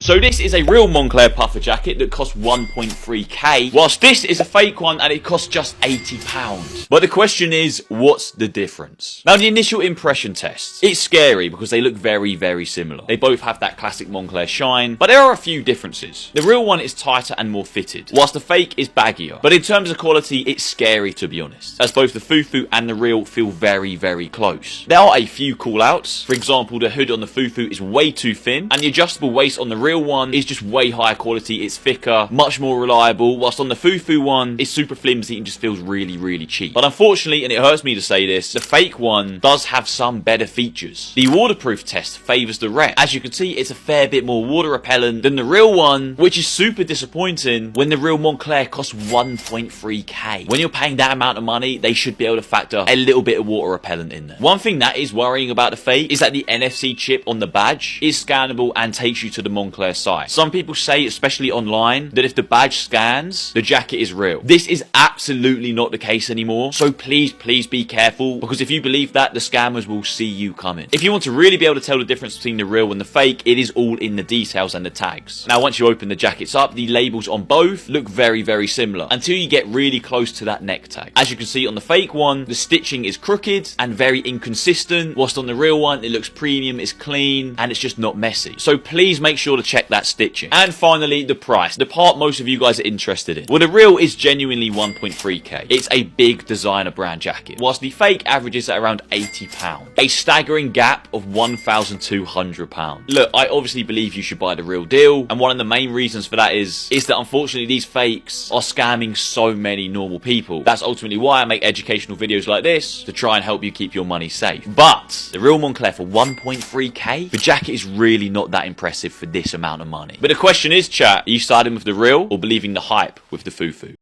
So this is a real Moncler puffer jacket that costs 1.3k, whilst this is a fake one and it costs just £80. But the question is, what's the difference? Now, the initial impression tests, it's scary because they look very, very similar. They both have that classic Moncler shine, but there are a few differences. The real one is tighter and more fitted, whilst the fake is baggier. But in terms of quality, it's scary to be honest, as both the fufu and the real feel very, very close. There are a few call-outs. For example, the hood on the fufu is way too thin, and the adjustable waist on the real one is just way higher quality. It's thicker, much more reliable, whilst on the fufu one it's super flimsy and just feels really, really cheap. But unfortunately, and it hurts me to say this, the fake one does have some better features. The waterproof test favours the rep. As you can see, it's a fair bit more water repellent than the real one, which is super disappointing when the real Moncler costs 1.3k. When you're paying that amount of money, they should be able to factor a little bit of water repellent in there. One thing that is worrying about the fake is that the NFC chip on the badge is scannable and takes you to the Moncler site. Some people say, especially online, that if the badge scans, the jacket is real. This is absolutely not the case anymore, so please be careful, because if you believe that, the scammers will see you coming. If you want to really be able to tell the difference between the real and the fake, it is all in the details and the tags. Now, once you open the jackets up, the labels on both look very, very similar until you get really close to that neck tag. As you can see on the fake one, the stitching is crooked and very inconsistent, whilst on the real one, it looks premium, it's clean, and it's just not messy. So please make sure to check that stitching. And finally, the price, the part most of you guys are interested in. Well, the real is genuinely 1.3k. It's a big designer brand jacket, whilst the fake averages at around £80. A staggering gap of £1,200. Look, I obviously believe you should buy the real deal, and one of the main reasons for that is that unfortunately these fakes are scamming so many normal people. That's ultimately why I make educational videos like this, to try and help you keep your money safe. But the real Moncler for 1.3k, the jacket is really not that impressive for this amount of money. But the question is, chat, are you siding with the real or believing the hype with the fufu?